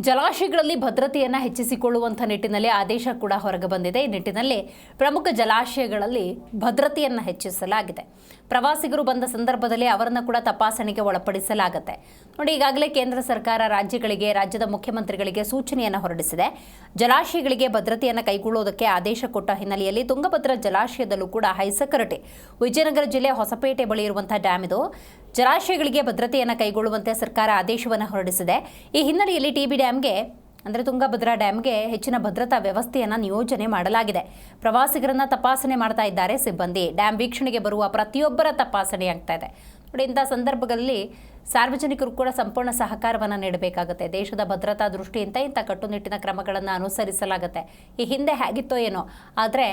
ಜಲಾಶಯಗಳಲ್ಲಿ ಭದ್ರತೆಯನ್ನು ಹೆಚ್ಚಿಸಿಕೊಳ್ಳುವಂಥ ನಿಟ್ಟಿನಲ್ಲಿ ಆದೇಶ ಕೂಡ ಹೊರಗೆ ಬಂದಿದೆ. ಈ ನಿಟ್ಟಿನಲ್ಲಿ ಪ್ರಮುಖ ಜಲಾಶಯಗಳಲ್ಲಿ ಭದ್ರತೆಯನ್ನು ಹೆಚ್ಚಿಸಲಾಗಿದೆ. ಪ್ರವಾಸಿಗರು ಬಂದ ಸಂದರ್ಭದಲ್ಲಿ ಅವರನ್ನು ಕೂಡ ತಪಾಸಣೆಗೆ ಒಳಪಡಿಸಲಾಗುತ್ತೆ. ನೋಡಿ, ಈಗಾಗಲೇ ಕೇಂದ್ರ ಸರ್ಕಾರ ರಾಜ್ಯದ ಮುಖ್ಯಮಂತ್ರಿಗಳಿಗೆ ಸೂಚನೆಯನ್ನು ಹೊರಡಿಸಿದೆ. ಜಲಾಶಯಗಳಿಗೆ ಭದ್ರತೆಯನ್ನು ಕೈಗೊಳ್ಳುವುದಕ್ಕೆ ಆದೇಶ ಕೊಟ್ಟ ಹಿನ್ನೆಲೆಯಲ್ಲಿ ತುಂಗಭದ್ರಾ ಜಲಾಶಯದಲ್ಲೂ ಕೂಡ ಹೈ ಸೆಕ್ಯೂರಿಟಿ. ವಿಜಯನಗರ ಜಿಲ್ಲೆಯ ಹೊಸಪೇಟೆ ಬಳಿ ಇರುವಂತಹ ಡ್ಯಾಮ್ ಇದು. ಜಲಾಶಯಗಳಿಗೆ ಭದ್ರತೆಯನ್ನು ಕೈಗೊಳ್ಳುವಂತೆ ಸರ್ಕಾರ ಆದೇಶವನ್ನು ಹೊರಡಿಸಿದೆ. ಈ ಹಿನ್ನೆಲೆಯಲ್ಲಿ ಟಿಬಿ ಡ್ಯಾಮ್ಗೆ ಅಂದರೆ ತುಂಗಭದ್ರಾ ಡ್ಯಾಮ್ಗೆ ಹೆಚ್ಚಿನ ಭದ್ರತಾ ವ್ಯವಸ್ಥೆಯನ್ನು ನಿಯೋಜನೆ ಮಾಡಲಾಗಿದೆ. ಪ್ರವಾಸಿಗರನ್ನ ತಪಾಸಣೆ ಮಾಡ್ತಾ ಇದ್ದಾರೆ ಸಿಬ್ಬಂದಿ. ಡ್ಯಾಮ್ ವೀಕ್ಷಣೆಗೆ ಬರುವ ಪ್ರತಿಯೊಬ್ಬರ ತಪಾಸಣೆ ಆಗ್ತಾ ಇದೆ. ನೋಡಿ, ಇಂಥ ಸಂದರ್ಭಗಳಲ್ಲಿ ಸಾರ್ವಜನಿಕರು ಕೂಡ ಸಂಪೂರ್ಣ ಸಹಕಾರವನ್ನು ನೀಡಬೇಕಾಗುತ್ತೆ. ದೇಶದ ಭದ್ರತಾ ದೃಷ್ಟಿಯಿಂದ ಇಂಥ ಕಟ್ಟುನಿಟ್ಟಿನ ಕ್ರಮಗಳನ್ನು ಅನುಸರಿಸಲಾಗುತ್ತೆ. ಈ ಹಿಂದೆ ಹೇಗಿತ್ತೋ ಏನೋ, ಆದರೆ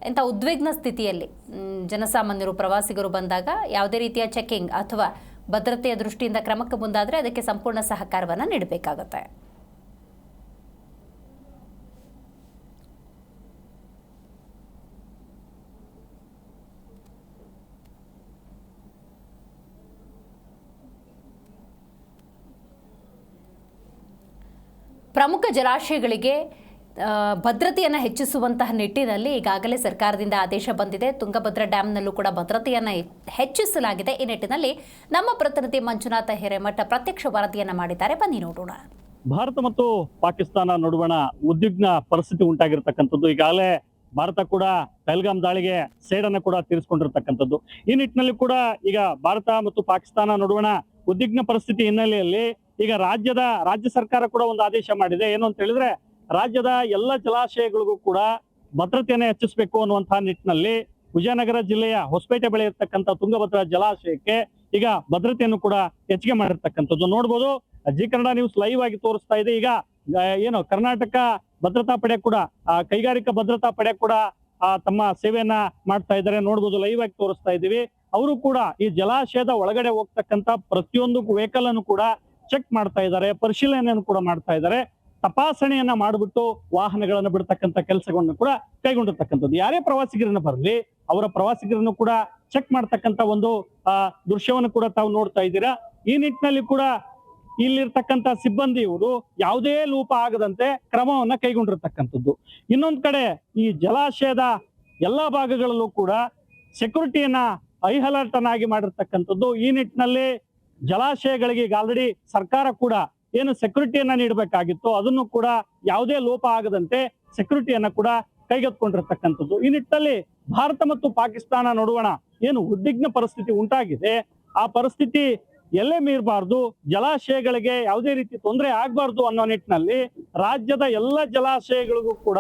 ಇಂಥ ಉದ್ವಿಗ್ನ ಸ್ಥಿತಿಯಲ್ಲಿ ಜನಸಾಮಾನ್ಯರು ಪ್ರವಾಸಿಗರು ಬಂದಾಗ ಯಾವುದೇ ರೀತಿಯ ಚೆಕಿಂಗ್ ಅಥವಾ ಭದ್ರತೆಯ ದೃಷ್ಟಿಯಿಂದ ಕ್ರಮಕ್ಕೆ ಮುಂದಾದರೆ ಅದಕ್ಕೆ ಸಂಪೂರ್ಣ ಸಹಕಾರವನ್ನು ನೀಡಬೇಕಾಗುತ್ತೆ. ಪ್ರಮುಖ ಜಲಾಶಯಗಳಿಗೆ ಭದ್ರತೆಯನ್ನು ಹೆಚ್ಚಿಸುವಂತಹ ನಿಟ್ಟಿನಲ್ಲಿ ಈಗಾಗಲೇ ಸರ್ಕಾರದಿಂದ ಆದೇಶ ಬಂದಿದೆ. ತುಂಗಭದ್ರಾ ಡ್ಯಾಮ್ನಲ್ಲೂ ಕೂಡ ಭದ್ರತೆಯನ್ನು ಹೆಚ್ಚಿಸಲಾಗಿದೆ. ಈ ನಿಟ್ಟಿನಲ್ಲಿ ನಮ್ಮ ಪ್ರತಿನಿಧಿ ಮಂಜುನಾಥ ಹಿರೇಮಠ ಪ್ರತ್ಯಕ್ಷ ವರದಿಯನ್ನು ಮಾಡಿದ್ದಾರೆ. ಬನ್ನಿ ನೋಡೋಣ. ಭಾರತ ಮತ್ತು ಪಾಕಿಸ್ತಾನ ನಡುವಣ ಉದ್ವಿಗ್ನ ಪರಿಸ್ಥಿತಿ ಉಂಟಾಗಿರ್ತಕ್ಕಂಥದ್ದು. ಈಗಾಗಲೇ ಭಾರತ ಕೂಡ ಪಹಲ್ಗಾಮ್ ದಾಳಿಗೆ ಸೇಡನ್ನು ಕೂಡ ತೀರಿಸಿಕೊಂಡಿರ್ತಕ್ಕಂಥದ್ದು. ಈ ನಿಟ್ಟಿನಲ್ಲಿ ಕೂಡ ಈಗ ಭಾರತ ಮತ್ತು ಪಾಕಿಸ್ತಾನ ನಡುವಣ ಉದ್ವಿಗ್ನ ಪರಿಸ್ಥಿತಿ ಹಿನ್ನೆಲೆಯಲ್ಲಿ ಈಗ ರಾಜ್ಯ ಸರ್ಕಾರ ಕೂಡ ಒಂದು ಆದೇಶ ಮಾಡಿದೆ. ಏನು ಅಂತ ಹೇಳಿದ್ರೆ, ರಾಜ್ಯದ ಎಲ್ಲ ಜಲಾಶಯಗಳಿಗೂ ಕೂಡ ಭದ್ರತೆಯನ್ನು ಹೆಚ್ಚಿಸಬೇಕು ಅನ್ನುವಂತಹ ನಿಟ್ಟಿನಲ್ಲಿ ವಿಜಯನಗರ ಜಿಲ್ಲೆಯ ಹೊಸಪೇಟೆ ಬಳಿ ಇರತಕ್ಕಂಥ ತುಂಗಭದ್ರಾ ಜಲಾಶಯಕ್ಕೆ ಈಗ ಭದ್ರತೆಯನ್ನು ಕೂಡ ಹೆಚ್ಚಿಗೆ ಮಾಡಿರ್ತಕ್ಕಂಥದ್ದು ನೋಡ್ಬೋದು. ಜಿ ಕನ್ನಡ ನ್ಯೂಸ್ ಲೈವ್ ಆಗಿ ತೋರಿಸ್ತಾ ಇದೆ. ಈಗ ಏನು ಕರ್ನಾಟಕ ಭದ್ರತಾ ಪಡೆ ಕೂಡ ಕೈಗಾರಿಕಾ ಭದ್ರತಾ ಪಡೆ ಕೂಡ ತಮ್ಮ ಸೇವೆಯನ್ನ ಮಾಡ್ತಾ ಇದ್ದಾರೆ. ನೋಡ್ಬೋದು, ಲೈವ್ ಆಗಿ ತೋರಿಸ್ತಾ ಇದ್ದೀವಿ. ಅವರು ಕೂಡ ಈ ಜಲಾಶಯದ ಒಳಗಡೆ ಹೋಗ್ತಕ್ಕಂಥ ಪ್ರತಿಯೊಂದು ವೆಹಿಕಲ್ ಅನ್ನು ಕೂಡ ಚೆಕ್ ಮಾಡ್ತಾ ಇದ್ದಾರೆ, ಪರಿಶೀಲನೆಯನ್ನು ಕೂಡ ಮಾಡ್ತಾ ಇದ್ದಾರೆ. ತಪಾಸಣೆಯನ್ನ ಮಾಡಿಬಿಟ್ಟು ವಾಹನಗಳನ್ನು ಬಿಡ್ತಕ್ಕಂಥ ಕೆಲಸಗಳನ್ನು ಕೂಡ ಕೈಗೊಂಡಿರ್ತಕ್ಕಂಥದ್ದು. ಯಾರೇ ಪ್ರವಾಸಿಗರನ್ನ ಬರಲಿ ಅವರ ಪ್ರವಾಸಿಗರನ್ನು ಕೂಡ ಚೆಕ್ ಮಾಡ್ತಕ್ಕಂಥ ಒಂದು ದೃಶ್ಯವನ್ನು ಕೂಡ ತಾವು ನೋಡ್ತಾ ಇದ್ದೀರಾ. ಈ ನಿಟ್ಟಿನಲ್ಲಿ ಕೂಡ ಇಲ್ಲಿರ್ತಕ್ಕಂಥ ಸಿಬ್ಬಂದಿಯವರು ಯಾವುದೇ ಲೋಪ ಆಗದಂತೆ ಕ್ರಮವನ್ನ ಕೈಗೊಂಡಿರ್ತಕ್ಕಂಥದ್ದು. ಇನ್ನೊಂದು ಕಡೆ ಈ ಜಲಾಶಯದ ಎಲ್ಲಾ ಭಾಗಗಳಲ್ಲೂ ಕೂಡ ಸೆಕ್ಯೂರಿಟಿಯನ್ನ ಹೈ ಅಲರ್ಟ್ ಅನ್ನಾಗಿ ಮಾಡಿರ್ತಕ್ಕಂಥದ್ದು. ಈ ನಿಟ್ಟಿನಲ್ಲಿ ಜಲಾಶಯಗಳಿಗೆ ಈಗ ಆಲ್ರೆಡಿ ಸರ್ಕಾರ ಕೂಡ ಏನು ಸೆಕ್ಯೂರಿಟಿಯನ್ನ ನೀಡಬೇಕಾಗಿತ್ತು ಅದನ್ನು ಕೂಡ ಯಾವುದೇ ಲೋಪ ಆಗದಂತೆ ಸೆಕ್ಯೂರಿಟಿಯನ್ನ ಕೂಡ ಕೈಗೆತ್ತಿಕೊಂಡಿರ್ತಕ್ಕಂಥದ್ದು. ಈ ನಿಟ್ಟಿನಲ್ಲಿ ಭಾರತ ಮತ್ತು ಪಾಕಿಸ್ತಾನ ನಡುವಣ ಏನು ಉದ್ವಿಗ್ನ ಪರಿಸ್ಥಿತಿ ಉಂಟಾಗಿದೆ, ಆ ಪರಿಸ್ಥಿತಿ ಎಲ್ಲೇ ಮೀರಬಾರ್ದು, ಜಲಾಶಯಗಳಿಗೆ ಯಾವುದೇ ರೀತಿ ತೊಂದರೆ ಆಗ್ಬಾರ್ದು ಅನ್ನೋ ನಿಟ್ಟಿನಲ್ಲಿ ರಾಜ್ಯದ ಎಲ್ಲ ಜಲಾಶಯಗಳಿಗೂ ಕೂಡ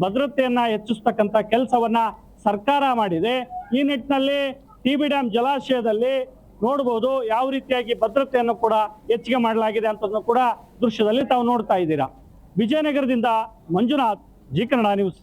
ಭದ್ರತೆಯನ್ನ ಹೆಚ್ಚಿಸ್ತಕ್ಕಂಥ ಕೆಲಸವನ್ನ ಸರ್ಕಾರ ಮಾಡಿದೆ. ಈ ನಿಟ್ಟಿನಲ್ಲಿ ಟಿಬಿ ಡ್ಯಾಮ್ ಜಲಾಶಯದಲ್ಲಿ ನೋಡಬಹುದು ಯಾವ ರೀತಿಯಾಗಿ ಭದ್ರತೆಯನ್ನು ಕೂಡ ಹೆಚ್ಚಿಗೆ ಮಾಡಲಾಗಿದೆ ಅಂತ ಕೂಡ ದೃಶ್ಯದಲ್ಲಿ ತಾವು ನೋಡ್ತಾ ಇದ್ದೀರಾ. ವಿಜಯನಗರದಿಂದ ಮಂಜುನಾಥ್, ಜಿ ಕನ್ನಡ ನ್ಯೂಸ್.